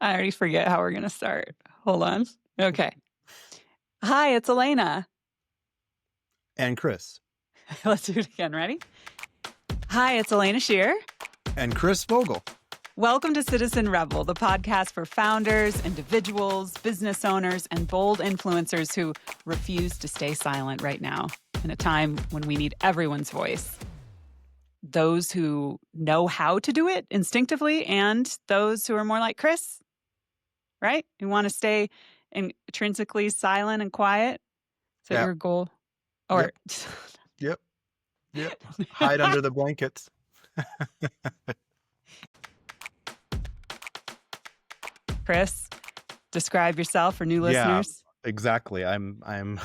I already forget how we're going to start. Hold on. Okay. Hi, it's Alaina. And Chris. Let's do it again. Ready? Hi, it's Alaina Shearer. And Chris Vogel. Welcome to Citizen Rebel, the podcast for founders, individuals, business owners, and bold influencers who refuse to stay silent right now in a time when we need everyone's voice. Those who know how to do it instinctively and those who are more like Chris, right? Who want to stay intrinsically silent and quiet. Is that Yeah. your goal? Or Yep. Yep. Yep. Hide under the blankets. Chris, describe yourself for new Yeah, listeners. exactly. I'm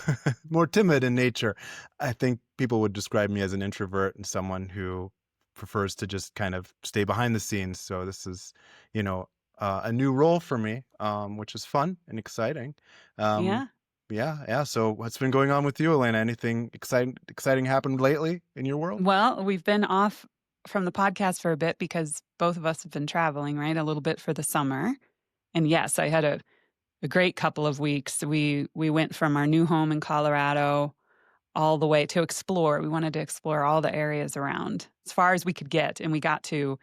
more timid in nature. I think people would describe me as an introvert and someone who prefers to just kind of stay behind the scenes. So this is, a new role for me, which is fun and exciting. Um, Yeah. yeah. So what's been going on with you, Alaina? Anything exciting happened lately in your world? Well, we've been off from the podcast for a bit because both of us have been traveling, right? A little bit for the summer. And yes, I had a great couple of weeks. We went from our new home in Colorado all the way to explore. We wanted to explore all the areas around as far as we could get. And we got to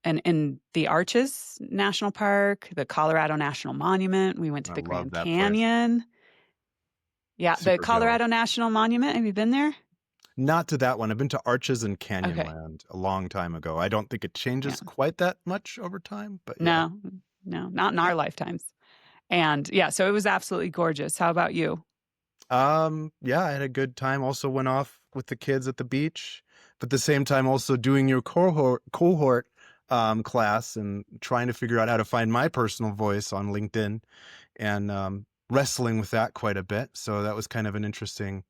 in the Arches National Park, the Colorado National Monument. We went to I the love Grand that place. Canyon. Yeah, the Super jealous. Colorado National Monument. Have you been there? Not to that one. I've been to Arches and Okay. Canyonland a long time ago. I don't think it Yeah. changes quite that much over time, but yeah. No, no, not in our lifetimes. And yeah, so it was absolutely gorgeous. How about you? Yeah, I had a good time. Also went off with the kids at the beach, but at the same time also doing your cohort class and trying to figure out how to find my personal voice on LinkedIn and wrestling with that quite a bit. So that was kind of an interesting,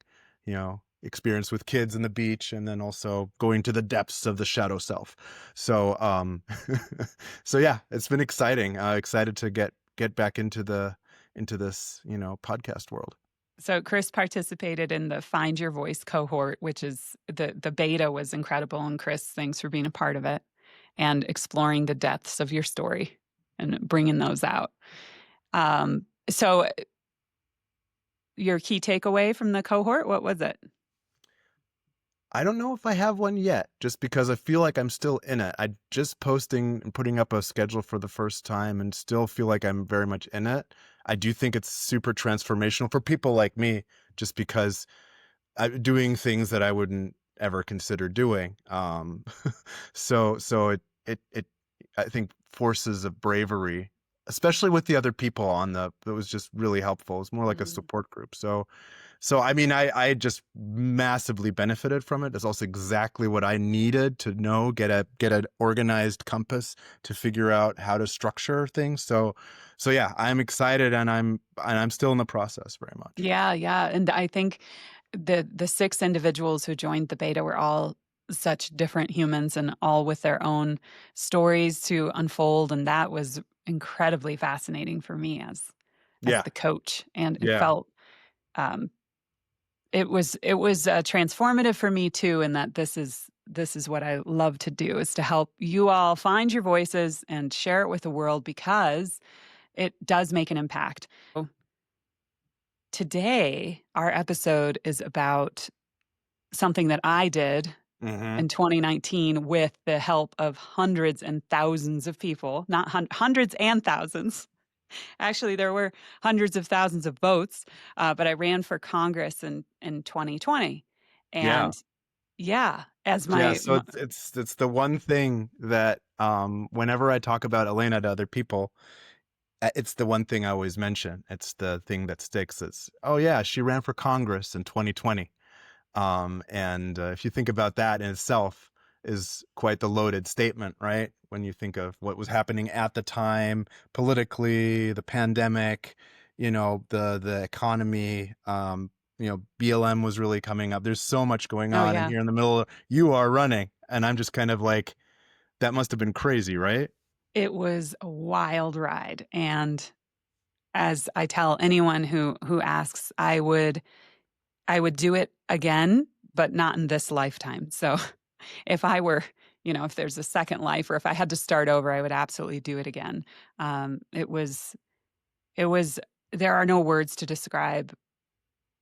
experience with kids in the beach, and then also going to the depths of the shadow self. So so yeah, it's been exciting. Excited to get back into this, podcast world. So Chris participated in the Find Your Voice cohort, which is the beta was incredible. And Chris, thanks for being a part of it and exploring the depths of your story and bringing those out. So your key takeaway from the cohort, what was it? I don't know if I have one yet, just because I feel like I'm still in it. I just posting and putting up a schedule for the first time and still feel like I'm very much in it. I do think it's super transformational for people like me, just because I'm doing things that I wouldn't ever consider doing. So it I think forces of bravery, especially with the other people that was just really helpful. It's more like a Mm. support group. So I mean, I just massively benefited from it. It's also exactly what I needed to know, get an organized compass to figure out how to structure things. So yeah, I'm excited, and I'm still in the process very much. Yeah, yeah. And I think the six individuals who joined the beta were all such different humans and all with their own stories to unfold. And that was incredibly fascinating for me as Yeah, the coach. And it yeah, felt um, it was transformative for me too, in that this is what I love to do, is to help you all find your voices and share it with the world because it does make an impact. So today, our episode is about something that I did hmm in 2019 with the help of hundreds and thousands of people, not hundreds and thousands. Actually, there were hundreds of thousands of votes, but I ran for Congress in 2020. yeah, And yeah, as yeah. my, So my it's the one thing that whenever I talk about Alaina to other people, it's the one thing I always mention. It's the thing that sticks. It's, oh yeah, she ran for Congress in 2020. And if you think about that in itself is quite the loaded statement, right? When you think of what was happening at the time, politically, the pandemic, the economy, BLM was really coming up. There's so much going oh on, and yeah, here in the middle, you are running, and I'm just kind of like, that must have been crazy, right? it was a wild ride. And as I tell anyone who asks, I would do it again, but not in this lifetime. So if I were, if there's a second life or if I had to start over, I would absolutely do it again. It was, it was, there are no words to describe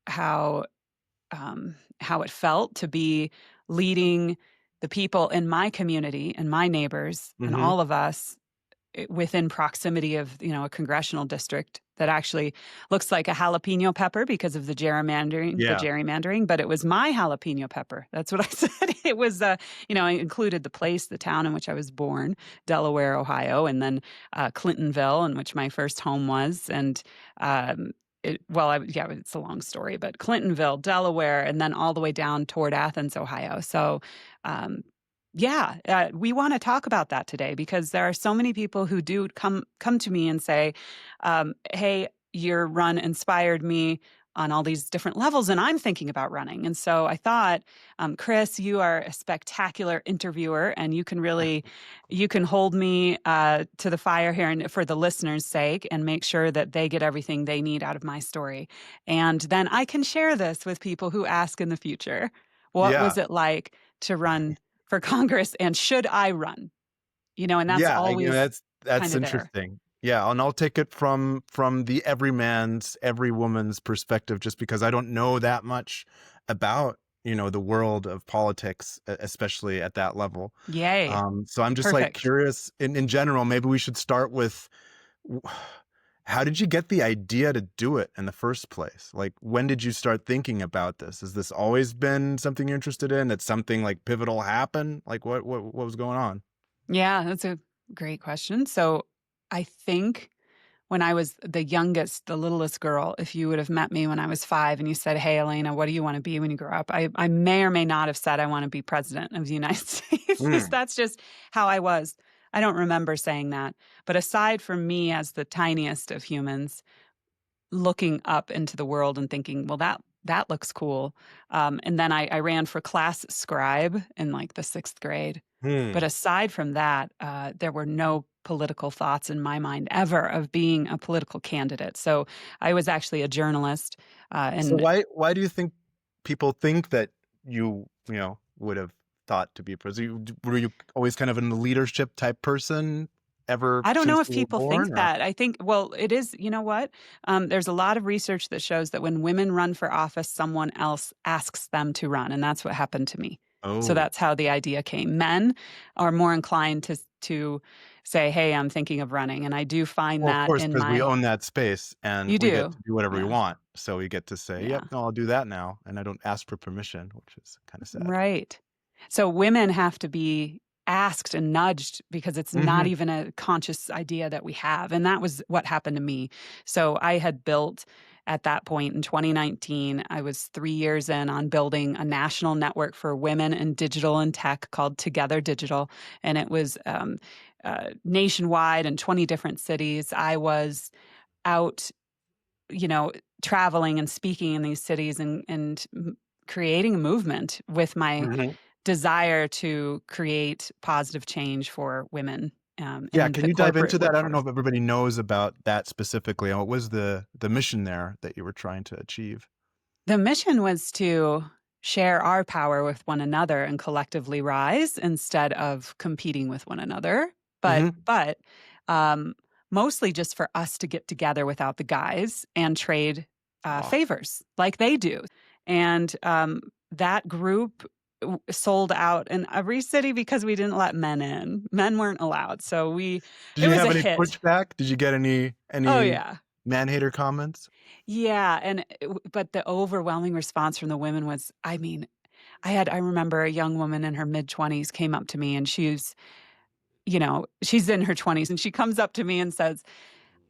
how how it felt to be leading the people in my community and my neighbors and Mhm. all of us within proximity of a congressional district that actually looks like a jalapeno pepper because of Yeah. but it was my jalapeno pepper. That's what I said. It was I included the place, the town in which I was born, Delaware, Ohio, and then Clintonville, in which my first home was. And yeah, it's a long story, but Clintonville, Delaware, and then all the way down toward Athens, Ohio. So um, yeah, we want to talk about that today because there are so many people who do come to me and say, "Hey, your run inspired me on all these different levels, and I'm thinking about running." And so I thought, Chris, you are a spectacular interviewer, and you can hold me to the fire here, and for the listeners' sake, and make sure that they get everything they need out of my story, and then I can share this with people who ask in the future. What Yeah. was it like to run for Congress, and should I run? And that's Yeah, always that's kinda there. interesting. Yeah, and I'll take it from the everyman's, every woman's perspective just because I don't know that much about, the world of politics, especially at that level. Yay. So I'm just, like, Perfect. curious in general, maybe we should start with w how did you get the idea to do it in the first place? Like, when did you start thinking about this? Has this always been something you're interested in? Did something, like, pivotal happen? Like, what was going on? Yeah, that's a great question. So, I think when I was the youngest, the littlest girl, if you would have met me when I was 5 and you said, "Hey, Alaina, what do you wanna be when you grow up?" I may or may not have said, "I wanna be president of the United States." 'Cause Mm, that's just how I was. I don't remember saying that. But aside from me as the tiniest of humans, looking up into the world and thinking, "Well, that looks cool." And then I ran for class scribe in, like, the 6th grade. But hmm. aside from that, there were no political thoughts in my mind ever of being a political candidate. So I was actually a journalist, So and why do you think people think that would have thought to be a president? Were you always kind of a leadership type person ever I don't know since if you were people think born, or? that. I think, well, it is, you know what? There's a lot of research that shows that when women run for office, someone else asks them to run. And that's what happened to me. So Oh, that's how the idea came. Men are more inclined to say, "Hey, I'm thinking of running." And I do find well, of that course, in because we my, own that space and you we get do. to do whatever we Yeah. want. So we get to say, "Yep, Yeah. no, I'll do that now," and I don't ask for permission, which is kind of sad. Right. So women have to be asked and nudged because it's not Mhm. even a conscious idea that we have. And that was what happened to me. So I had built at that point in 2019, I was 3 years in on building a national network for women in digital and tech called Together Digital. And it was nationwide in 20 different cities. I was out, you know, traveling and speaking in these cities and creating a movement with my Mhm. desire to create positive change for women, Yeah, in can the you dive corporate into that? I don't know workforce. if everybody knows about that specifically, and what was the mission there that you were trying to achieve? The mission was to share our power with one another and collectively rise instead of competing with one another. But Mhm. but um, mostly just for us to get together without the guys and trade Aw. favors like they do. And that group sold out in every city because we didn't let men in. Men weren't allowed, so Did it you was have a any hit. pushback? Did you get Oh any yeah. man-hater comments? Yeah, and but the overwhelming response from the women was, I mean, I remember a young woman in her mid-20s came up to me and she's in her 20s and she comes up to me and says,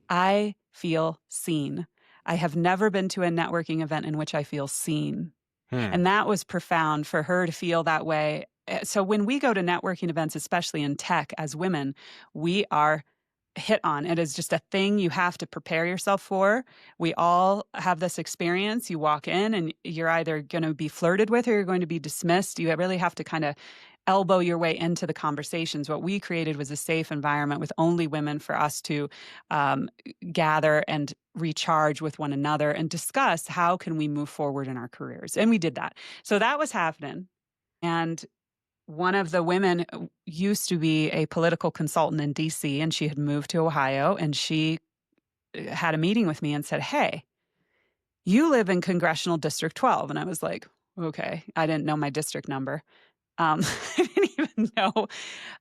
"I feel seen. I have never been to a networking event in which I feel seen." Hmm. And that was profound for her to feel that way. So when we go to networking events, especially in tech as women, we are hit on. It is just a thing you have to prepare yourself for. We all have this experience. You walk in and you're either going to be flirted with or you're going to be dismissed. You really have to kind of elbow your way into the conversations. What we created was a safe environment with only women for us to um, gather and recharge with one another and discuss how can we move forward in our careers. And we did that. So that was happening. And one of the women used to be a political consultant in DC, and she had moved to Ohio, and she had a meeting with me and said, "Hey, you live in Congressional District 12." And I was like, "Okay." I didn't know my district number. I didn't even know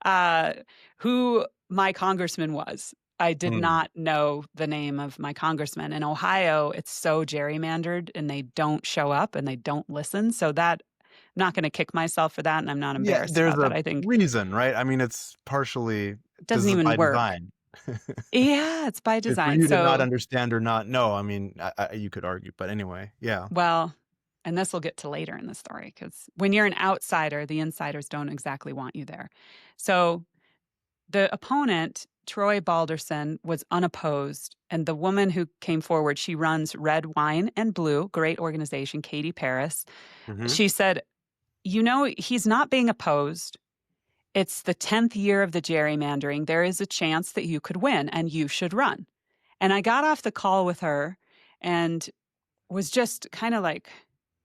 uh, who my congressman was. I did Mm. not know the name of my congressman. In Ohio, it's so gerrymandered and they don't show up and they don't listen. So that I'm not going to kick myself for that. And I'm not Yeah, embarrassed there's about that. a I think reason, right? I mean, it's partially it this doesn't is even by work. design. Yeah, it's by For design. you to not So, understand or not know, I mean, you could argue, but anyway, yeah. well, and this will get to later in the story because when you're an outsider, the insiders don't exactly want you there. So the opponent, Troy Balderson, was unopposed. And the woman who came forward, she runs Red Wine and Blue, great organization, Katie Paris. Mhm. She said, he's not being opposed. It's the 10th year of the gerrymandering. There is a chance that you could win and you should run. And I got off the call with her and was just kind of like,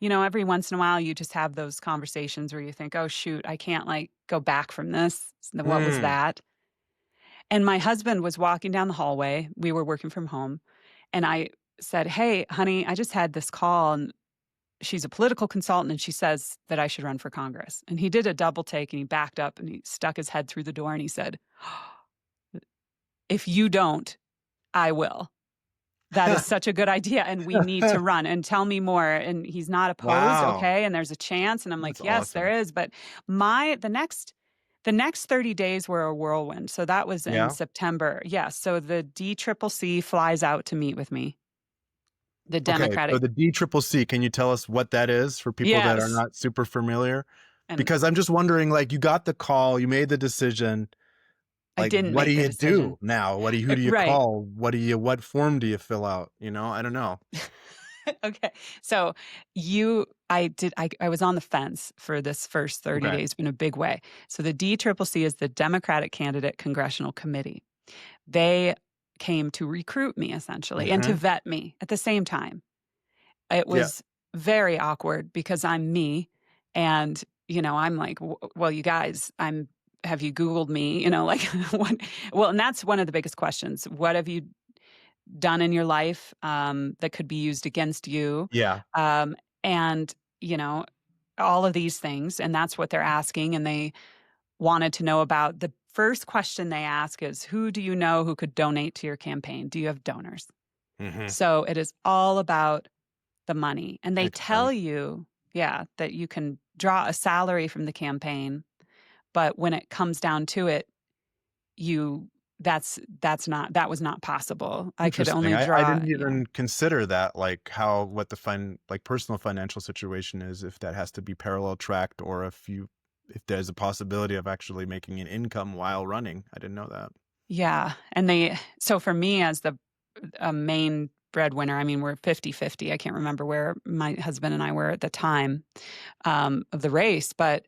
every once in a while you just have those conversations where you think, oh, shoot, I can't like go back from this. What was Mm. that? And my husband was walking down the hallway. We were working from home. And I said, "Hey, honey, I just had this call and she's a political consultant and she says that I should run for Congress." And he did a double take and he backed up and he stuck his head through the door and he said, "If you don't, I will. That is such a good idea and we need to run and tell me more." And he's not opposed, Wow, okay? And there's a chance and I'm that's like, "Yes, there awesome. is." But my the next 30 days were a whirlwind. So that was in Yeah? September. Yeah, so the DCCC flies out to meet with me. The Okay, so Democratic. the DCCC, can you tell us what that is for people that are Yes. not super familiar? And Because I'm just wondering, like, you got the call, you made the decision, I like, didn't what do make the you decision. do now? Who do you Right. call? What form do you fill out? I don't know. Okay. So I was on the fence for this first 30 Okay. days in a big way. So the DCCC is the Democratic Candidate Congressional Committee. They came to recruit me essentially and to Mhm. vet me at the same time. It Yeah. was very awkward because I'm me and, I'm like, well, you guys, have you Googled me? Like what? Well, and that's one of the biggest questions. What have you done in your life that could be used against you? Yeah. Um, and, all of these things. And that's what they're asking. And they wanted to know about the first question they ask is, who do you know who could donate to your campaign? Do you have donors? Mhm. So it is all about the money. And they Makes tell sense. you, yeah, that you can draw a salary from the campaign, but when it comes down to it, you that was not possible. I could Interesting. only I draw, didn't yeah. even consider that, like, what the like, personal financial situation is, if that has to be parallel tracked or if there's a possibility of actually making an income while running. I didn't know that. Yeah. And so for me as the main breadwinner, I mean, we're 50-50. I can't remember where my husband and I were at the time of the race, but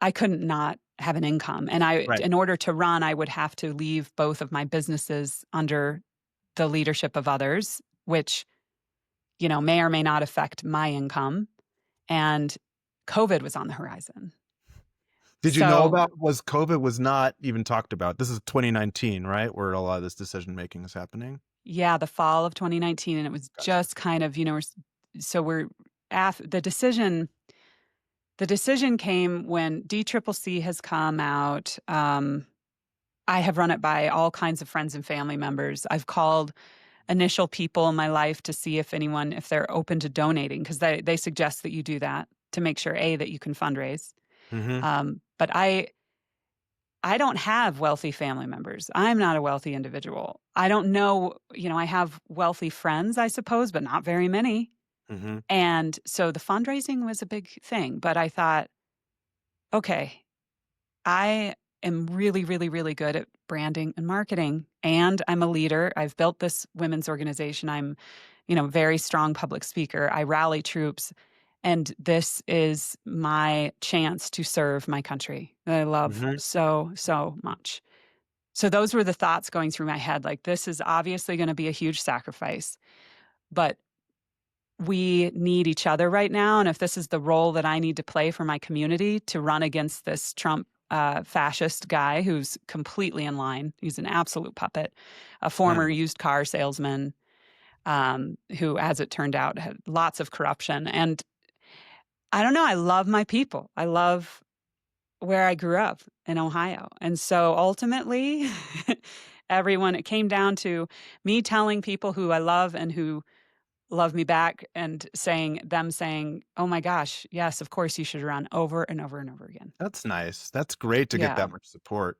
I couldn't not have an income. And Right. in order to run, I would have to leave both of my businesses under the leadership of others, which, may or may not affect my income. And COVID was on the horizon. Did you know So, about was COVID was not even talked about? This is 2019, right? Where a lot of this decision making is happening? yeah, the fall of 2019, and it was Gotcha. just kind of, so we're the decision came when DCCC has come out. I have run it by all kinds of friends and family members. I've called initial people in my life to see if they're open to donating, because they suggest that you do that to make sure that you can fundraise. Mhm. But I don't have wealthy family members. I'm not a wealthy individual. I don't know, I have wealthy friends, I suppose, but not very many. Mhm. And so the fundraising was a big thing. But I thought, okay, I am really, really, really good at branding and marketing, and I'm a leader. I've built this women's organization. I'm, very strong public speaker. I rally troops, and this is my chance to serve my country that I love Mhm. so, so much. So those were the thoughts going through my head. Like, this is obviously going to be a huge sacrifice, but we need each other right now. And if this is the role that I need to play for my community to run against this Trump fascist guy who's completely in line, he's an absolute puppet, a former Mm. used car salesman who, as it turned out, had lots of corruption. And I don't know, I love my people. I love where I grew up in Ohio. And so ultimately, everyone, it came down to me telling people who I love and who love me back and saying, "Oh my gosh, yes, of course you should run," over and over and over again. That's nice. That's great to get Yeah. that much support.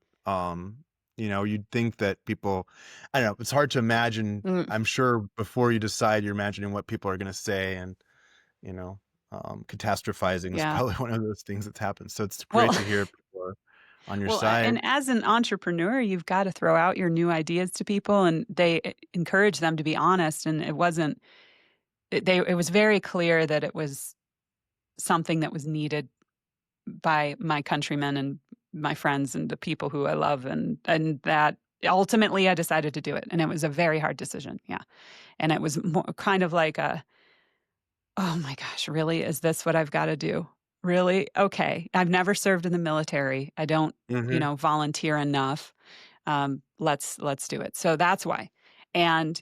You'd think that people, I don't know, it's hard to imagine. Mm. I'm sure before you decide, you're imagining what people are going to say, and you know, catastrophizing is Yeah. probably one of those things that's happened. So it's Well, great to hear people are on your well, side. and as an entrepreneur, you've got to throw out your new ideas to people, and they encourage them to be honest. And it wasn't. It was very clear that it was something that was needed by my countrymen and my friends and the people who I love, and that ultimately I decided to do it, and it was a very hard decision. Yeah, and it was kind of like a, oh my gosh, really? Is this what I've got to do? Really? Okay. I've never served in the military. I don't, Hmm. volunteer enough. Let's do it. So that's why. And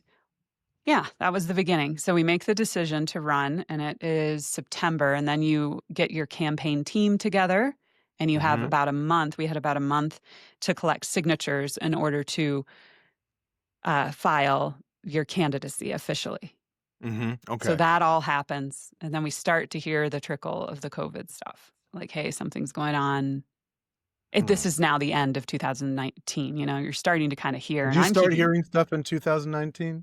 yeah, that was the beginning. So we make the decision to run, and it is September, and then you get your campaign team together, and you have Hmm. about a month. We had about a month to collect signatures in order to file your candidacy officially. Hmm. So Okay. that all happens, and then we start to hear the trickle of the COVID stuff. Like, "Hey, something's going on." This Hmm. is now the end of 2019, you're starting to kinda hear, Did and you I'm start keeping. hearing stuff in 2019?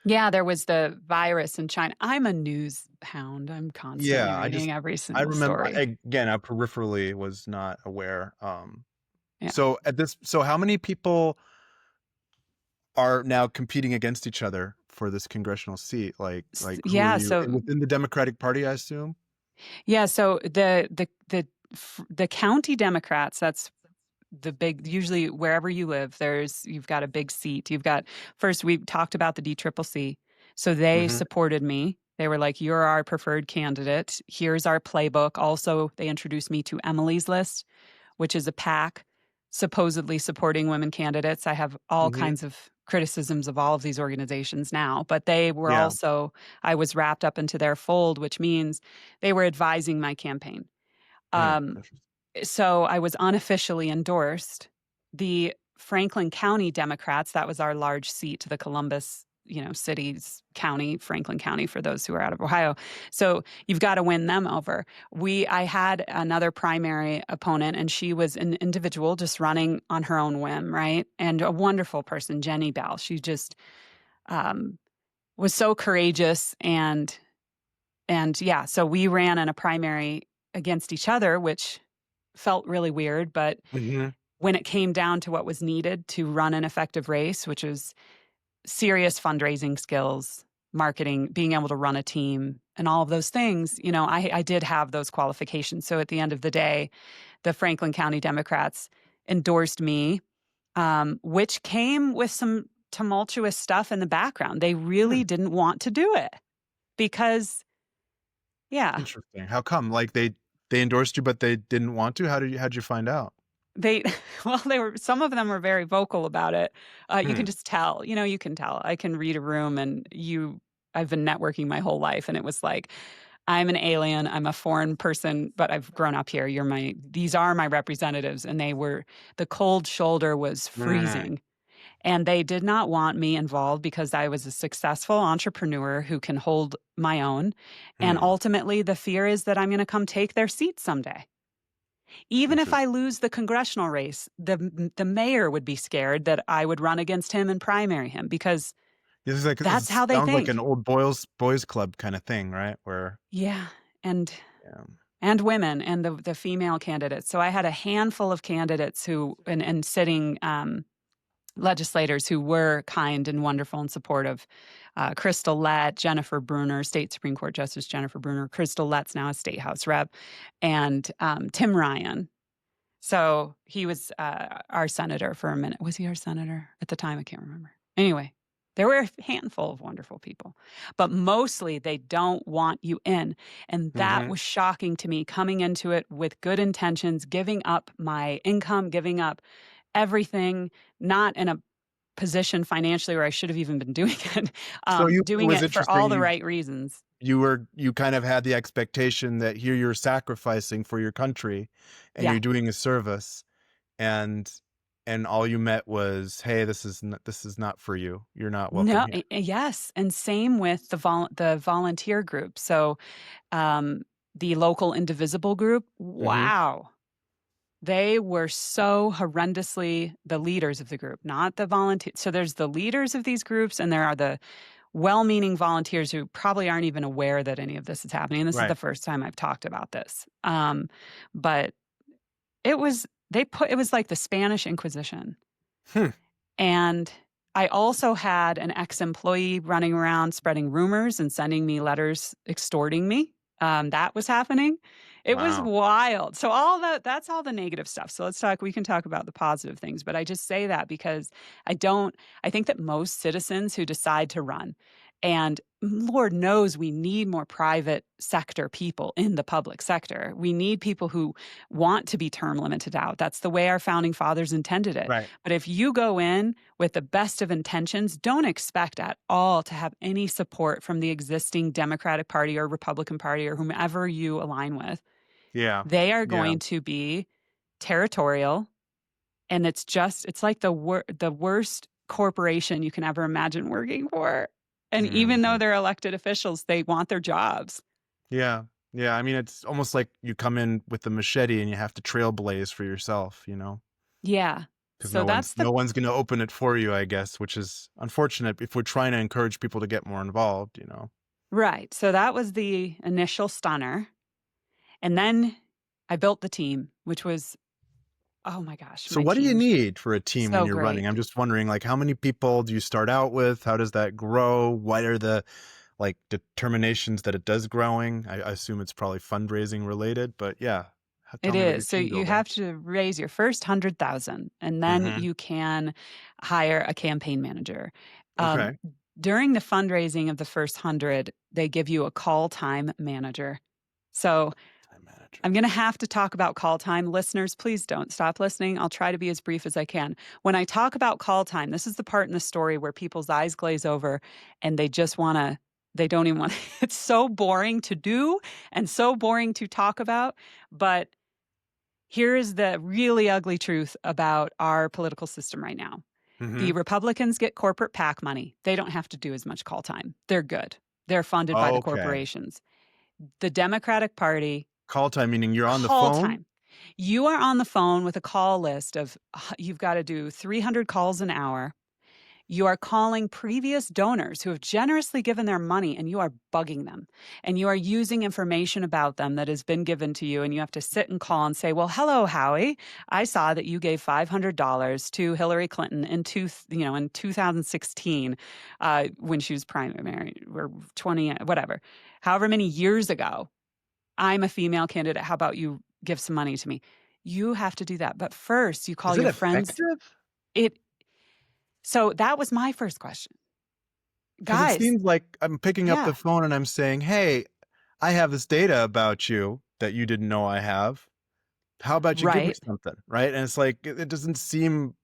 Yeah, there was the virus in China. I'm a news hound. I'm constantly Yeah, reading every I single remember, story. again, I peripherally was not aware. Yeah. So how many people are now competing against each other for this congressional seat? Who are Yeah, you so within the Democratic Party, I assume? yeah, so the county Democrats, that's the big, usually wherever you live, you've got a big seat. You've got, first we talked about the DCCC. So they Mhm, supported me. They were like, "You're our preferred candidate. Here's our playbook." Also, they introduced me to Emily's List, which is a PAC supposedly supporting women candidates. I have all mhm, kinds of criticisms of all of these organizations now, but they were yeah, also, I was wrapped up into their fold, which means they were advising my campaign. Um, interesting. so I was unofficially endorsed. The Franklin County Democrats, that was our large seat, the Columbus, cities, county, Franklin County for those who are out of Ohio. So you've got to win them over. I had another primary opponent, and she was an individual just running on her own whim, right? And a wonderful person, Jenny Bell. She just um, was so courageous, and yeah, so we ran in a primary against each other, which felt really weird. But Mhm, when it came down to what was needed to run an effective race, which was serious fundraising skills, marketing, being able to run a team, and all of those things, I did have those qualifications. So at the end of the day, the Franklin County Democrats endorsed me, which came with some tumultuous stuff in the background. They really hmm, didn't want to do it because, yeah, interesting. How come? Like, they endorsed you, but they didn't want to? How'd you find out? they, well, some of them were very vocal about it. You can Hmm, just tell, you can tell. I can read a room, and I've been networking my whole life, and it was like, I'm an alien, I'm a foreign person, but I've grown up here. These are my representatives. And the cold shoulder was mm, freezing. And they did not want me involved because I was a successful entrepreneur who can hold my own. And hmm, ultimately, the fear is that I'm going to come take their seat someday. Even if I interesting. lose the congressional race, the mayor would be scared that I would run against him and primary him because It that's how they sounds like an think. old boys club kinda thing, right? Where Yeah, and yeah. women and the female candidates. So I had a handful of candidates who and sitting legislators who were kind and wonderful and supportive. Crystal Lett, Jennifer Bruner, State Supreme Court Justice Jennifer Bruner. Crystal Lett's now a state house rep, and Tim Ryan. So he was our senator for a minute. Was he our senator at the time? I can't remember. Anyway, There were a handful of wonderful people, but mostly they don't want you in. And that Mhm. was shocking to me coming into it with good intentions, giving up my income, giving up everything, not in a position financially where I should have even been doing it, So it doing was it for interesting, all the right reasons. you kind of had the expectation that here you're sacrificing for your country, and Yeah. you're doing a service, and all you met was, "Hey, this is not for you. You're not welcome No, here." yes, and same with the volunteer group. So, the local Indivisible group, Mhm. wow. They were so horrendously the leaders of the group, not the volunteers. So there's the leaders of these groups, and there are the well-meaning volunteers who probably aren't even aware that any of this is happening. And this is the Right. first time I've talked about this. But it was like the Spanish Inquisition. Hmm. And I also had an ex-employee running around spreading rumors and sending me letters extorting me. That was happening. It was Wow. wild. So that's all the negative stuff. So we can talk about the positive things, but I just say that because I think that most citizens who decide to run, and Lord knows we need more private sector people in the public sector. We need people who want to be term limited out. That's the way our founding fathers intended it. Right. But if you go in with the best of intentions, don't expect at all to have any support from the existing Democratic Party or Republican Party or whomever you align with. Yeah. They are Yeah. going to be territorial, and it's like the worst corporation you can ever imagine working for. And even though Mhm. they're elected officials, they want their jobs. Yeah. Yeah, I mean, it's almost like you come in with the machete and you have to trailblaze for yourself, you know? Yeah. 'Cause So that's the no one's gonna open it for you, I guess, which is unfortunate if we're trying to encourage people to get more involved, you know? right. So that was the initial stunner. And then I built the team, which was, oh my gosh, So my what do you team, need for a team when so you're running? great. I'm just wondering, like, how many people do you start out with? How does that grow? What are the, like, determinations that it does growing? I assume it's probably fundraising related, but yeah. It Tell me about is. your So team you building. have to raise your first 100,000 and then Mhm. you can hire a campaign manager. Um, Okay. During the fundraising of the first 100, they give you a call time manager. So Time manager. I'm going to have to talk about call time. Listeners, please don't stop listening. I'll try to be as brief as I can. When I talk about call time, this is the part in the story where people's eyes glaze over and they don't even want to. It's so boring to do and so boring to talk about. But here is the really ugly truth about our political system right now. The Mhm. Republicans get corporate PAC money. They don't have to do as much call time. They're good. They're funded by the Okay. corporations. The Democratic Party, Call time, meaning you're on the call phone? time. You are on the phone with a call list of you've got to do 300 calls an hour. You are calling previous donors who have generously given their money and you are bugging them. And you are using information about them that has been given to you. And you have to sit and call and say, well, hello, Howie. I saw that you gave $500 to Hillary Clinton in 2016 when she was primary or 20, whatever, however many years ago. I'm a female candidate. How about you give some money to me? You have to do that. But first, you call Is it your friends. effective? It So that was my first question. 'Cause it Guys, seems like I'm picking up the yeah, phone and I'm saying, "Hey, I have this data about you that you didn't know I have. How about you give me right, something?" Right? And it's like, it doesn't seem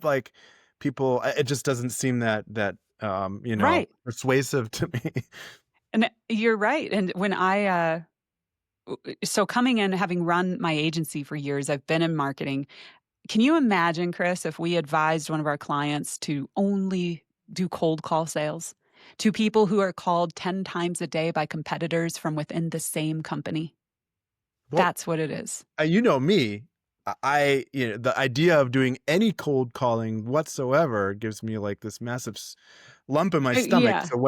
like people, it just doesn't seem right. persuasive to me. And you're right. And when so coming in, having run my agency for years, I've been in marketing. Can you imagine, Chris, if we advised one of our clients to only do cold call sales to people who are called 10 times a day by competitors from within the same company? Well, That's what it is. you know me. The idea of doing any cold calling whatsoever gives me, like, this massive lump in my stomach. Yeah. So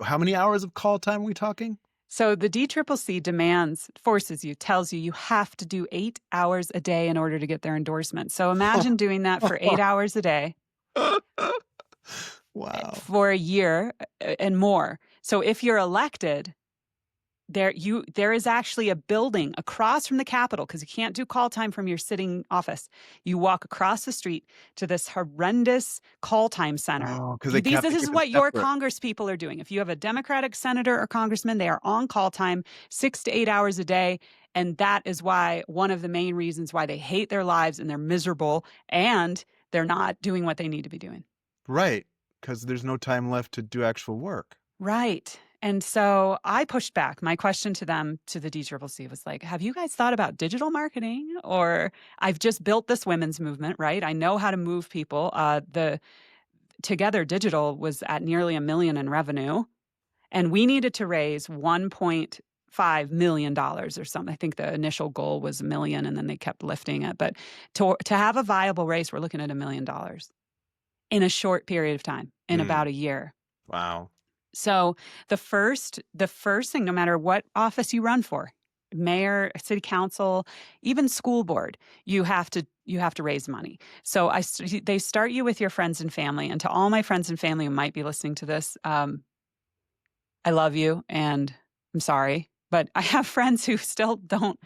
how many hours of call time are we talking? So the DCCC forces you, tells you you have to do 8 hours a day in order to get their endorsement. So imagine doing that for 8 hours a day Wow. for a year and more. So if you're elected, there is actually a building across from the Capitol, because you can't do call time from your sitting office. You walk across the street to this horrendous call time center. Oh, because they have This to is keep it what your separate. Congress people are doing. If you have a Democratic senator or congressman, they are on call time 6 to 8 hours a day. And that is why, one of the main reasons why they hate their lives and they're miserable and they're not doing what they need to be doing. Right, because there's no time left to do actual work. Right. And so I pushed back. My question to them, to the DCCC, was like, have you guys thought about digital marketing? Or I've just built this women's movement, right? I know how to move people. The Together Digital was at nearly $1 million in revenue, and we needed to raise $1.5 million or something. I think the initial goal was $1 million, and then they kept lifting it. But to have a viable race, we're looking at $1 million in a short period of time, in about a year. Wow. So the first thing, no matter what office you run for, mayor, city council, even school board, you have to raise money. So they start you with your friends and family. And to all my friends and family who might be listening to this, I love you and I'm sorry, but I have friends who still don't.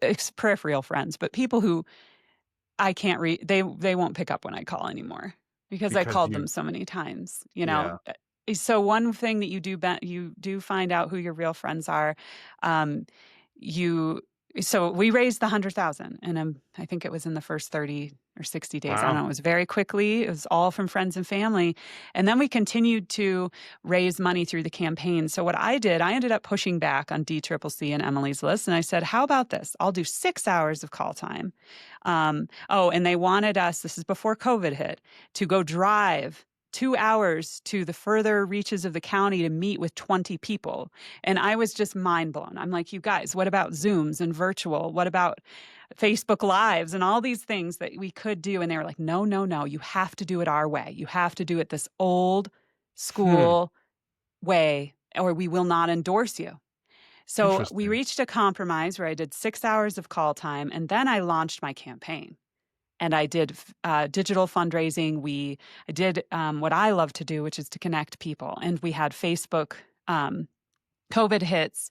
It's peripheral friends, but people who I can't read. They won't pick up when I call anymore because I Because called you them so many times. Yeah. So one thing that you do find out who your real friends are. You So we raised the 100,000, and I think it was in the first 30 or 60 days. I don't Wow. know. It was very quickly. It was all from friends and family, and then we continued to raise money through the campaign. So what I did, I ended up pushing back on DCCC and Emily's List, and I said, "How about this? I'll do 6 hours of call time." And they wanted us. This is before COVID hit, to go drive 2 hours to the further reaches of the county to meet with 20 people. And I was just mind blown. I'm like, you guys, what about Zooms and virtual? What about Facebook Lives and all these things that we could do? And they were like, no, no, no, you have to do it our way. You have to do it this old school way, or we will not endorse you. So we Interesting. reached a compromise where I did 6 hours of call time, and then I launched my campaign. And I did digital fundraising. I did what I love to do, which is to connect people. And we had Facebook. COVID hits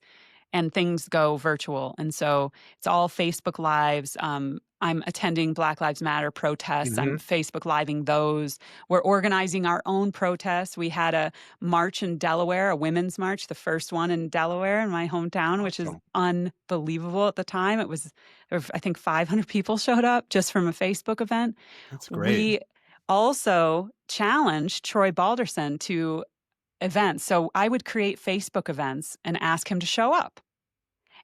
and things go virtual, and so it's all Facebook Lives. I'm attending Black Lives Matter protests. I'm Facebook Living those. We're organizing our own protests. We had a march in Delaware, a women's march, the first one in Delaware in my hometown, which is Awesome. unbelievable at the time. I think 500 people showed up just from a Facebook event. That's great. We also challenged Troy Balderson to events. So I would create Facebook events and ask him to show up.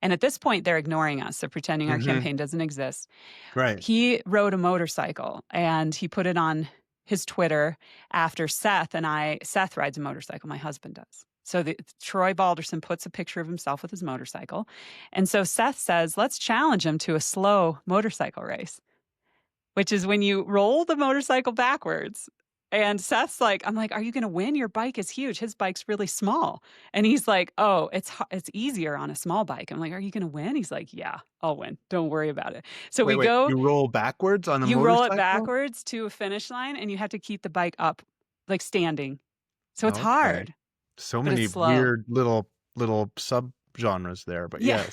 And at this point, they're ignoring us. They're pretending our campaign doesn't exist. Right. He rode a motorcycle and he put it on his Twitter after Seth rides a motorcycle. My husband does. So Troy Balderson puts a picture of himself with his motorcycle. And so Seth says, let's challenge him to a slow motorcycle race, which is when you roll the motorcycle backwards. And Seth's like, I'm like, are you going to win? Your bike is huge. His bike's really small. And he's like, oh, it's easier on a small bike. I'm like, are you going to win? He's like, yeah, I'll win. Don't worry about it. So Wait, we wait. go, You roll backwards on a you roll it motorcycle? backwards to a finish line, and you have to keep the bike up, like standing. So it's Okay. hard, So but many it's slow. weird little sub-genres there, but Yeah.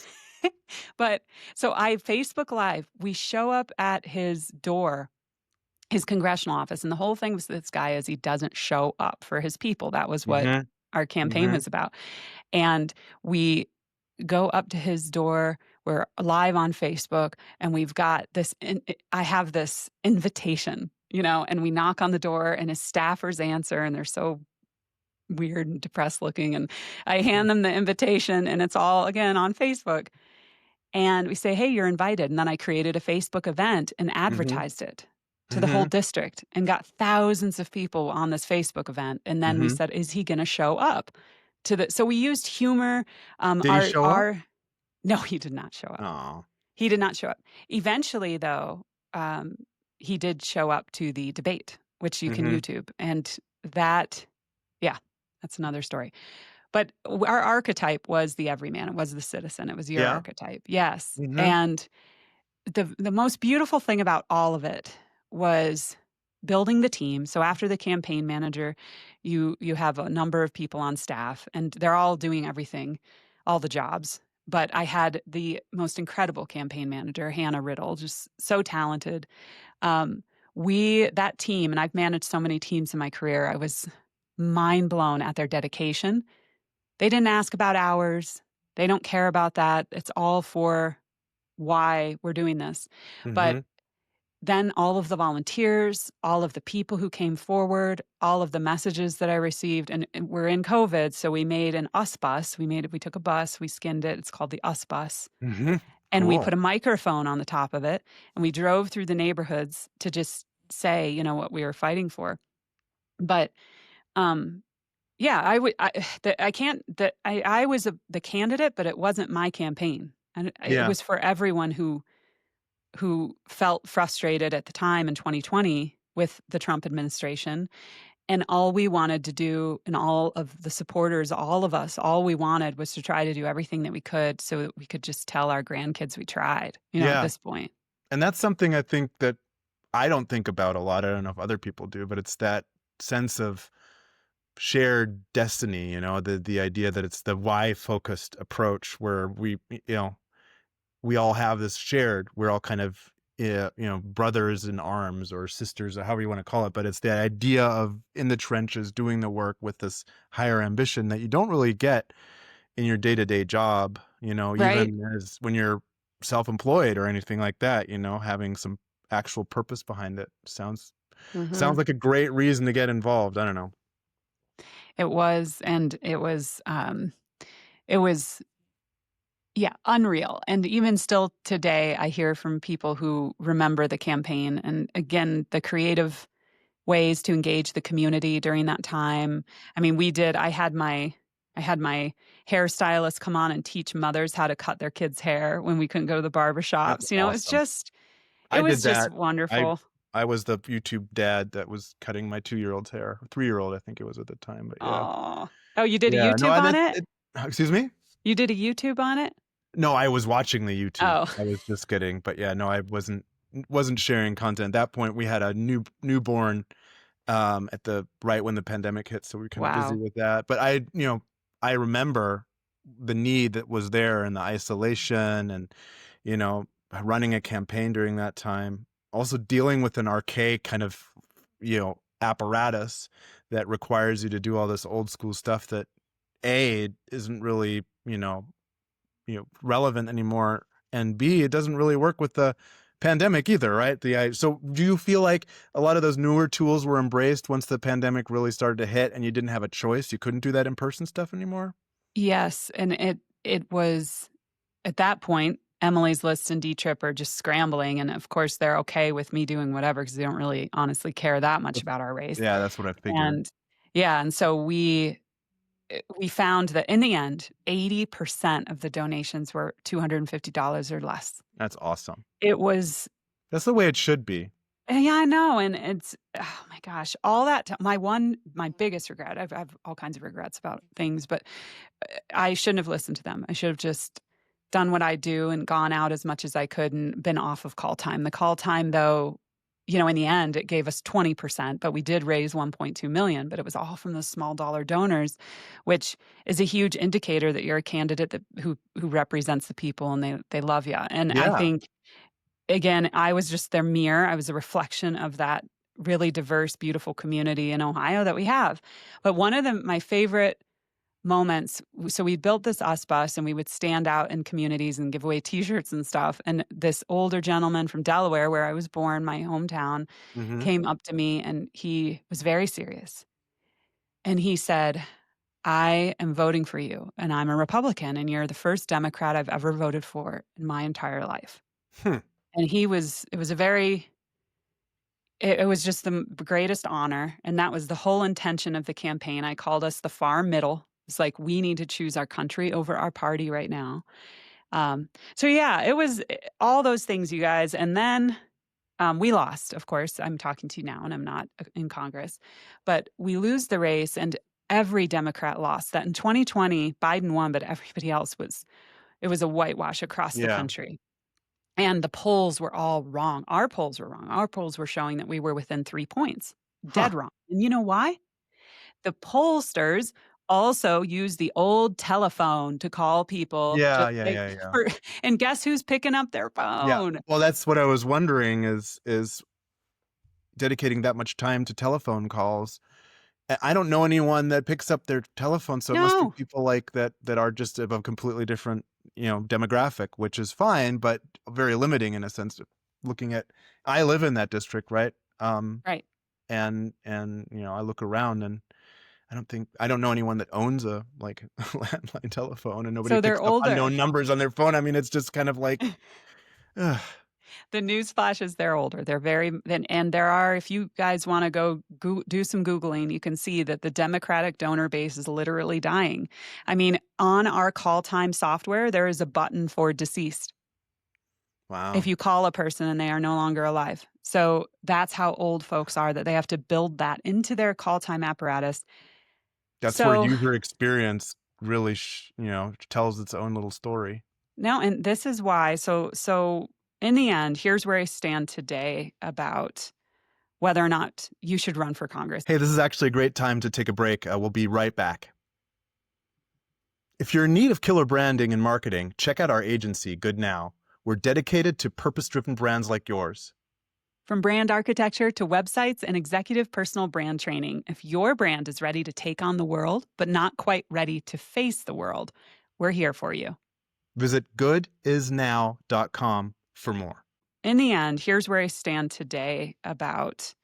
yes. But so I Facebook Live, we show up at his door, his congressional office. And the whole thing with this guy is he doesn't show up for his people. That was what Mhm. our campaign Mhm. was about. And we go up to his door. We're live on Facebook, and we've got this. I have this invitation, and we knock on the door, and his staffers answer, and they're so weird and depressed looking. And I hand them the invitation, and it's all, again, on Facebook. And we say, hey, you're invited. And then I created a Facebook event and Mhm. advertised it to the whole Mhm. district and got thousands of people on this Facebook event. And then we Mhm. said, is he going to show up so we used humor. Did he show up? No, he did not show up. Oh. He did not show up. Eventually, though, um, he did show up to the debate, which you can Mhm. YouTube. And that, yeah, that's another story. But our archetype was the everyman. It was the citizen. It was your Yeah. archetype. Yes. Mhm. And the most beautiful thing about all of it was building the team. So after the campaign manager, you have a number of people on staff, and they're all doing everything. all the jobs, but I had the most incredible campaign manager, Hannah Riddle, just so talented. Um, that team, and I've managed so many teams in my career, I was mind blown at their dedication. They didn't ask about hours. They don't care about that. It's all for why we're doing this. But Mhm. then all of the volunteers, all of the people who came forward, all of the messages that I received, and we're in COVID, so we made an us bus. We took a bus, we skinned it. It's called the us bus. Mhm. And we Cool. put a microphone on the top of it, and we drove through the neighborhoods to just say, what we were fighting for. But, um, yeah, I would I can't that I was the candidate, but it wasn't my campaign. And it Yeah. was for everyone who felt frustrated at the time in 2020 with the Trump administration. And all we wanted to do, and all of the supporters, all of us, all we wanted was to try to do everything that we could so that we could just tell our grandkids we tried, at Yeah. this point. And that's something I think that I don't think about a lot. I don't know if other people do, but it's that sense of shared destiny, the idea that it's the why focused approach where we all have this shared, we're all kind of brothers in arms or sisters or however you want to call it, but it's the idea of in the trenches doing the work with this higher ambition that you don't really get in your day-to-day job, Right? even as when you're self-employed or anything like that, having some actual purpose behind it sounds Mhm. like a great reason to get involved. I don't know. It was, it was, yeah, unreal. And even still today, I hear from people who remember the campaign, and again, the creative ways to engage the community during that time. I mean, I had my hairstylist come on and teach mothers how to cut their kids' hair when we couldn't go to the That's barbershops. awesome. It I was did just that. I wonderful. I was the YouTube dad that was cutting my 2-year-old's hair, 3-year-old I think it was at the time, but yeah. Oh. Oh, you did a Yeah, no, YouTube and on it? excuse me? You did a YouTube on it? No, I was watching the YouTube. Oh, I was just kidding, but yeah, no, I wasn't sharing content. At that point, we had a newborn, at the right when the pandemic hit, so we were kinda busy wow. with that, but I remember the need that was there and the isolation and, you know, running a campaign during that time. Also dealing with an archaic kind of, apparatus that requires you to do all this old school stuff that A, isn't really, relevant anymore, and B, it doesn't really work with the pandemic either, right? So do you feel like a lot of those newer tools were embraced once the pandemic really started to hit and you didn't have a choice? You couldn't do that in-person stuff anymore? Yes, and it was at that point, Emily's List and D-Trip are just scrambling, and of course, they're okay with me doing whatever because they don't really honestly care that much That's about our race. Yeah, that's what I figured. And yeah, and so we found that in the end, 80% of the donations were $250 or less. That's awesome. It was That's the way it should be. yeah, I know, and it's oh my gosh, all that ti my biggest regret, I've all kinds of regrets about things, but I shouldn't have listened to them. I should have just done what I do and gone out as much as I could and been off of call time. The call time, though, in the end, it gave us 20%, but we did raise 1.2 million, but it was all from those small dollar donors, which is a huge indicator that you're a candidate who represents the people and they love you. And I Yeah. think again, I was just their mirror. I was a reflection of that really diverse, beautiful community in Ohio that we have. But one of my favorite moments. So we built this us bus and we would stand out in communities and give away t-shirts and stuff. And this older gentleman from Delaware, where I was born, my hometown, Mhm. came up to me and he was very serious. And he said, I am voting for you and I'm a Republican and you're the first Democrat I've ever voted for in my entire life. Hmm. And it was a very, it was just the greatest honor. And that was the whole intention of the campaign. I called us the far middle. It's like, we need to choose our country over our party right now. So yeah, it was all those things, you guys. And then we lost, of course. I'm talking to you now and I'm not in Congress, but we lose the race and every Democrat lost. That in 2020, Biden won, but everybody else it was a whitewash across the Yeah. country. And the polls were all wrong. Our polls were wrong. Our polls were showing that we were within 3 points. Huh. Dead wrong. And you know why? The pollsters also use the old telephone to call people Yeah, just yeah, like yeah, yeah. for and guess who's picking up their Yeah. phone? Well, that's what I was wondering is dedicating that much time to telephone calls. I don't know anyone that picks up their telephone, so it must be No. people like that are just of a completely different, demographic, which is fine, but very limiting in a sense. Looking at, I live in that district, right? Right. And I look around and I don't know anyone that owns a like a landline telephone, and nobody So they're picks up older. unknown numbers on their phone. I mean, it's just kind of like, ugh, The news flashes, they're older. They're very and there are if you guys wanna go do some Googling, you can see that the Democratic donor base is literally dying. I mean, on our call time software, there is a button for deceased if wow. you call a person and they are no longer alive. So that's how old folks are, that they have to build that into their call time apparatus. That's where So user experience really, tells its own little story. no, and this is why so in the end, here's where I stand today about whether or not you should run for Congress. Hey, this is actually a great time to take a break. We'll be right back. If you're in need of killer branding and marketing, check out our agency, Good Now. We're dedicated to purpose-driven brands like yours. From brand architecture to websites and executive personal brand training, if your brand is ready to take on the world, but not quite ready to face the world, we're here for you. Visit goodisnow.com for more. In the end, here's where I stand today about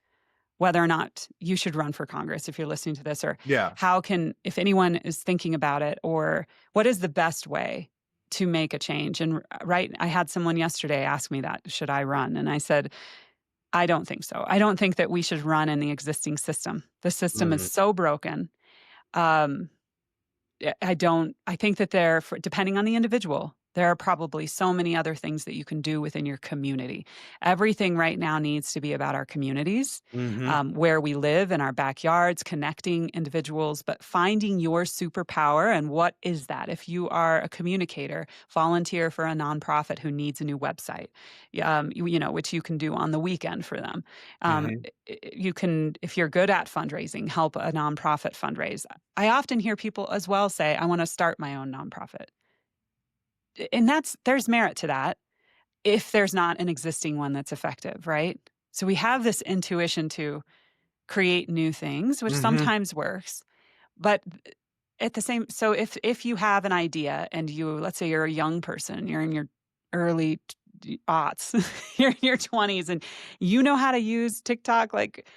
whether or not you should run for Congress if you're listening to this, or Yeah. if anyone is thinking about it, or what is the best way to make a change. And right, I had someone yesterday ask me that, should I run? And I said, I don't think so. I don't think that we should run in the existing system. The system is Mm, so broken. Um, I think that depending on the individual, there are probably so many other things that you can do within your community. Everything right now needs to be about our communities, mhm, where we live in our backyards, connecting individuals, but finding your superpower. And what is that? If you are a communicator, volunteer for a nonprofit who needs a new website, which you can do on the weekend for them. mhm. You can, if you're good at fundraising, help a nonprofit fundraise. I often hear people as well say, I want to start my own nonprofit. And there's merit to that if there's not an existing one that's effective, right? So we have this intuition to create new things, which Mhm. sometimes works. But at the same so if you have an idea and let's say you're a young person, you're in your early aughts, you're in your 20s and you know how to use TikTok, like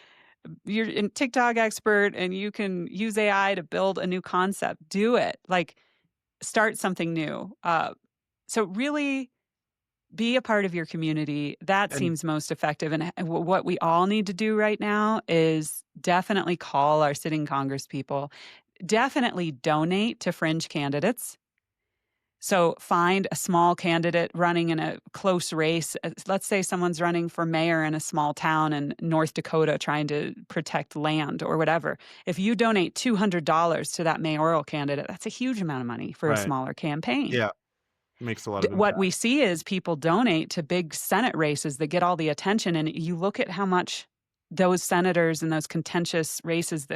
you're a TikTok expert and you can use AI to build a new concept, do it. Like start something new. So really be a part of your community. That And seems most effective. And what we all need to do right now is definitely call our sitting Congress people, definitely donate to fringe candidates. So find a small candidate running in a close race. Let's say someone's running for mayor in a small town in North Dakota trying to protect land or whatever. If you donate $200 to that mayoral candidate, that's a huge amount of money for a right. smaller campaign. Yeah, makes a lot of What we impact. see is people donate to big Senate races that get all the attention, and you look at how much those senators in those contentious races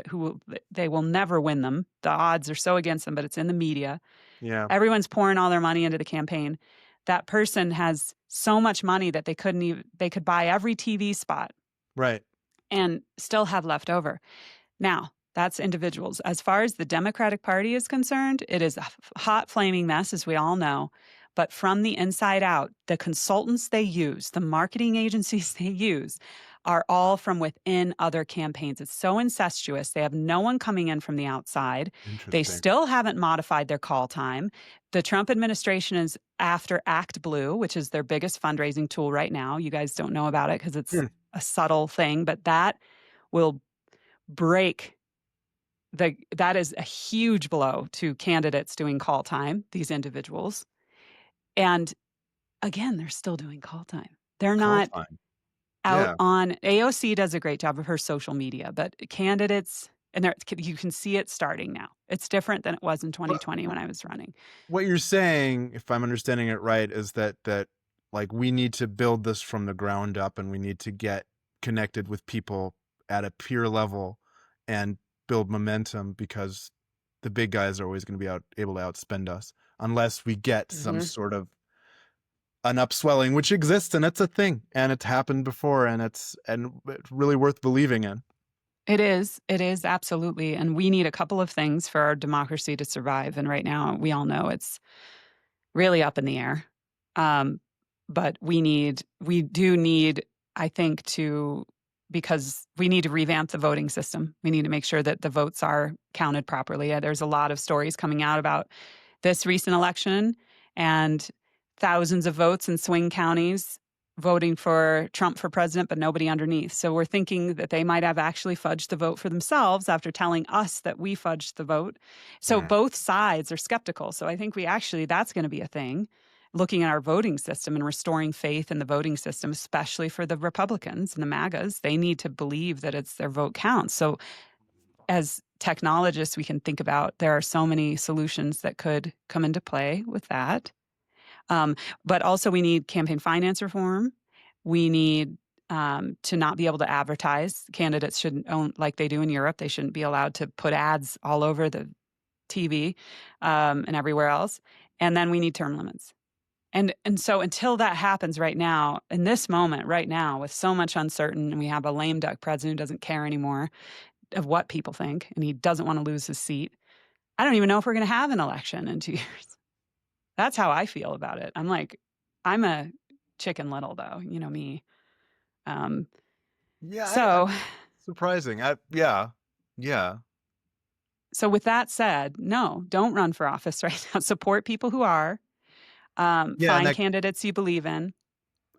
they will never win them. The odds are so against them, but it's in the media. Yeah, Everyone's pouring all their money into the campaign. That person has so much money that they could buy every TV spot right. and still have left over. Now, that's individuals. As far as the Democratic Party is concerned, it is a hot flaming mess, as we all know. But from the inside out, the consultants they use, the marketing agencies they use, are all from within other campaigns. It's so incestuous. They have no one coming in from the outside. They Interesting. still haven't modified their call time. The Trump administration is after Act Blue, which is their biggest fundraising tool right now. You guys don't know about it because it's Hmm, a subtle thing, but that will break that is a huge blow to candidates doing call time, these individuals. And again, they're still doing call time. They're call not time. out Yeah. on AOC does a great job of her social media, but candidates and you can see it starting now. It's different than it was in But 2020 when I was running. what you're saying, if I'm understanding it right, is that like we need to build this from the ground up, and we need to get connected with people at a peer level and build momentum, because the big guys are always going to be able to outspend us unless we get some Mhm. sort of an upswelling, which exists, and it's a thing, and it's happened before, and it's really worth believing in. It is. It is, absolutely, and we need a couple of things for our democracy to survive, and right now, we all know it's really up in the air. Um, but we do need, I think, because we need to revamp the voting system. We need to make sure that the votes are counted properly. There's a lot of stories coming out about this recent election and thousands of votes in swing counties voting for Trump for president, but nobody underneath. So we're thinking that they might have actually fudged the vote for themselves after telling us that we fudged the vote. So Mm. both sides are skeptical. So I think that's going to be a thing, looking at our voting system and restoring faith in the voting system, especially for the Republicans and the MAGAs. They need to believe that it's their vote counts. So as technologists, we can think about there are so many solutions that could come into play with that. Um, but also, we need campaign finance reform. We need to not be able to advertise. Candidates shouldn't own like they do in Europe. They shouldn't be allowed to put ads all over the TV and everywhere else. And then we need term limits. And so until that happens right now, in this moment, right now, with so much uncertain, and we have a lame duck president who doesn't care anymore of what people think, and he doesn't want to lose his seat. I don't even know if we're going to have an election in 2 years. That's how I feel about it. I'm like, I'm a chicken little though, you know me. Um, Yeah, so, surprising. Yeah, yeah, so with that said, no, don't run for office right now. Support people who are. yeah, and Find that candidates you believe in.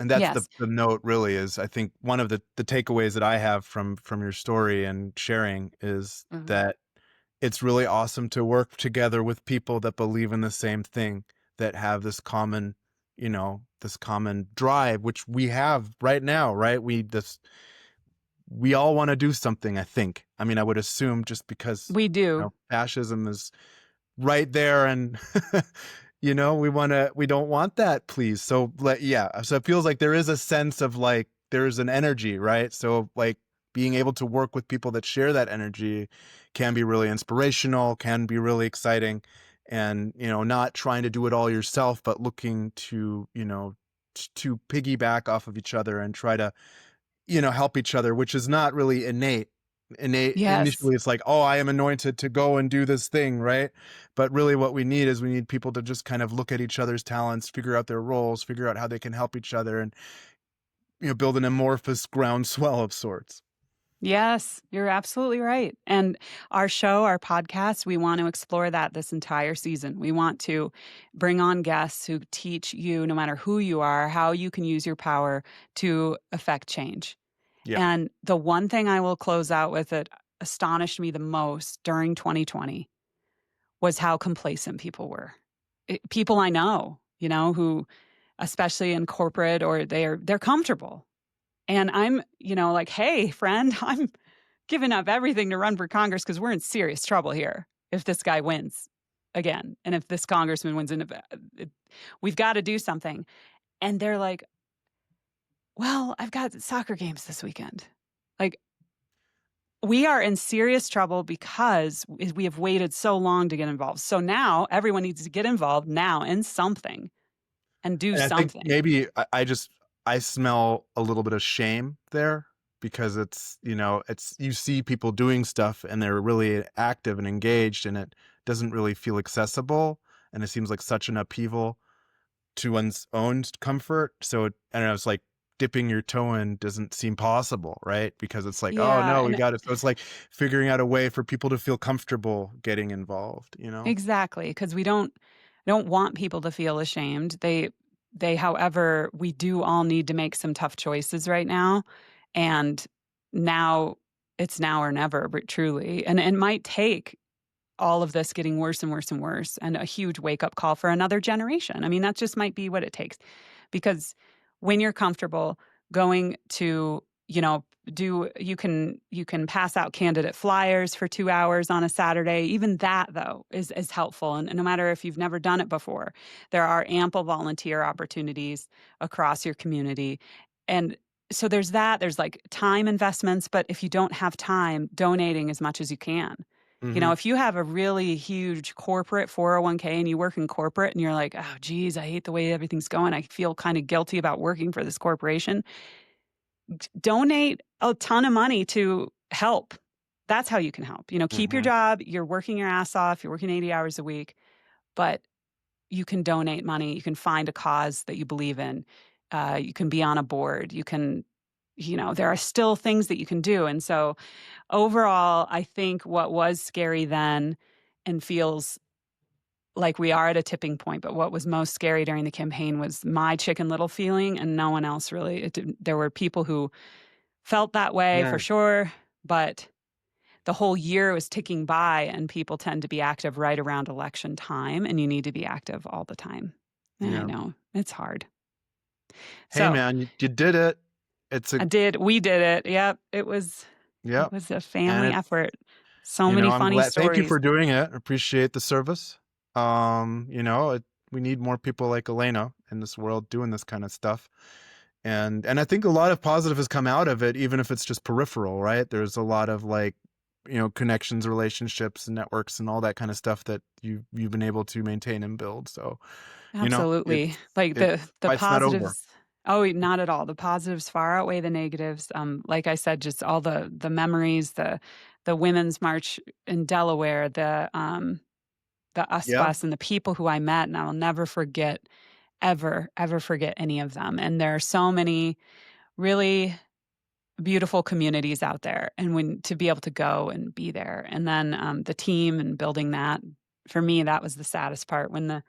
and that's Yes. the note really is I think one of the takeaways that I have from your story and sharing is Mhm. that it's really awesome to work together with people that believe in the same thing, that have this common, this common drive, which we have right now, right? We all want to do something, I think. I mean, I would assume just because, We do. fascism is right there and we don't want that, please. So yeah, so it feels like there is a sense of like there's an energy, right? So like being able to work with people that share that energy can be really inspirational, can be really exciting, and not trying to do it all yourself, but looking to to piggyback off of each other and try to help each other, which is not really innate. Yes. Initially it's like, oh, I am anointed to go and do this thing, right? But really what we need is we need people to just kind of look at each other's talents, figure out their roles, figure out how they can help each other, and build an amorphous groundswell of sorts. Yes, you're absolutely right. And our show, our podcast, we want to explore that this entire season. We want to bring on guests who teach you, no matter who you are, how you can use your power to affect change. Yeah. And the one thing I will close out with that astonished me the most during 2020 was how complacent people were. People I know, who especially in corporate or they're comfortable. And I'm, like, "Hey, friend, I'm giving up everything to run for Congress because we're in serious trouble here if this guy wins again, and if this congressman wins we've gotta do something." And they're like, "Well, I've got soccer games this weekend." Like, we are in serious trouble because we have waited so long to get involved. So now everyone needs to get involved now in something and do And I think something. maybe I smell a little bit of shame there, because it's you see people doing stuff and they're really active and engaged, and it doesn't really feel accessible, and it seems like such an upheaval to one's own comfort. So I don't know, it's like dipping your toe in doesn't seem possible, right? Because it's like, oh Yeah, no, we and got it. So it's like figuring out a way for people to feel comfortable getting involved. exactly, because we don't want people to feel ashamed. However, we do all need to make some tough choices right now, and now it's now or never, but truly, and it might take all of this getting worse and worse and worse, and a huge wake up call for another generation. I mean, that just might be what it takes, because when you're comfortable going to, do you can pass out candidate flyers for 2 hours on a Saturday. Even that though is helpful, and no matter if you've never done it before, there are ample volunteer opportunities across your community, and so there's that. There's like time investments, but if you don't have time, donating as much as you can. You know, Mhm. if you have a really huge corporate 401k and you work in corporate and you're like, oh, geez, I hate the way everything's going. I feel kind of guilty about working for this corporation. Donate a ton of money to help. That's how you can help. You know, keep your Mhm. job. You're working your ass off. You're working 80 hours a week, but you can donate money. You can find a cause that you believe in. You can be on a board. You can, you know, there are still things that you can do. And so overall, I think what was scary then and feels like we are at a tipping point, but what was most scary during the campaign was my Chicken Little feeling, and no one else really. There were people who felt that way for Yeah. sure, but the whole year was ticking by, and people tend to be active right around election time, and you need to be active all the time. And I Yeah. know it's hard. Hey, So man, you did it. It's a we did it. Yep. It Yep, was a and family it's effort. So many I'm funny glad thank you stories. for doing it. Appreciate the service. We need more people like Alaina in this world doing this kind of stuff. And I think a lot of positive has come out of it, even if it's just peripheral, right? There's a lot of like, connections, relationships, and networks and all that kind of stuff that you've been able to maintain and build. So, Absolutely. it's Like it the fight's not over. positives. Oh, not at all. The positives far outweigh the negatives. Like I said, just all the memories, the women's march in Delaware, the us Yeah. bus and the people who I met, and I will never forget, ever forget any of them. And there are so many really beautiful communities out there, and when to be able to go and be there, and then the team and building that, for me that was the saddest part when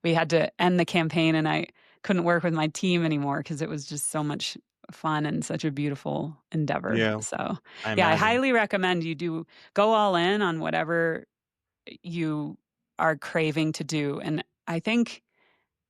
we had to end the campaign and I couldn't work with my team anymore because it was just so much fun and such a beautiful endeavor. Yeah, So I yeah, I imagine. highly recommend you do go all in on whatever you are craving to do. And I think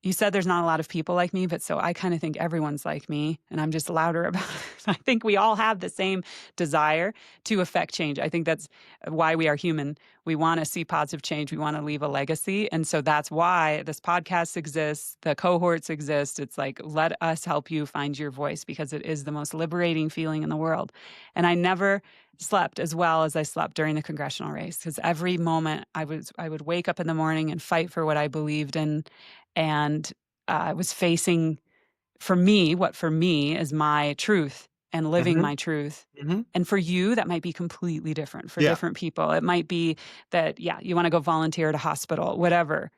you said there's not a lot of people like me, but so I kind of think everyone's like me, and I'm just louder about it. I think we all have the same desire to affect change. I think that's why we are human. We want to see positive change. We want to leave a legacy. And so that's why this podcast exists, the cohorts exist. It's like, let us help you find your voice because it is the most liberating feeling in the world. And I never slept as well as I slept during the congressional race because every moment I would wake up in the morning and fight for what I believed in, and I was facing, for me, what for me is my truth and living Mhm, my truth. mhm. And for you, that might be completely different. For Yeah, different people, it might be that, yeah, you want to go volunteer at a hospital, whatever.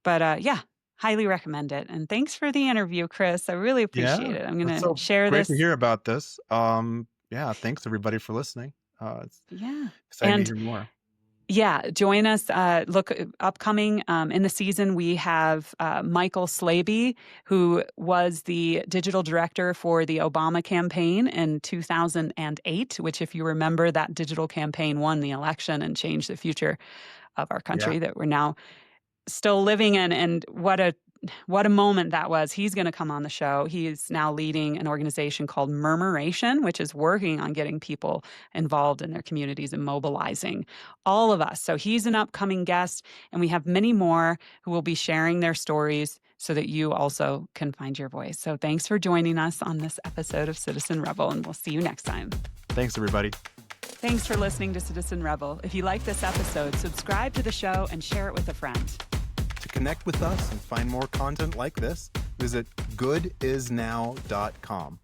But yeah, highly recommend it. And thanks for the interview, Chris. I really yeah. appreciate it. I'm going That's to so share great to this. hear about this. Yeah, thanks everybody for listening. It's Yeah. exciting to And hear more. yeah, join us. Look, upcoming in the season, we have Michael Slaby, who was the digital director for the Obama campaign in 2008, which, if you remember, that digital campaign won the election and changed the future of our Yeah, country that we're now still living in. And what a moment that was. He's going to come on the show. He is now leading an organization called Murmuration, which is working on getting people involved in their communities and mobilizing all of us. So he's an upcoming guest, and we have many more who will be sharing their stories so that you also can find your voice. So thanks for joining us on this episode of Citizen Rebel, and we'll see you next time. thanks everybody. Thanks for listening to Citizen Rebel. If you like this episode, subscribe to the show and share it with a friend. To connect with us and find more content like this, visit goodisnow.com.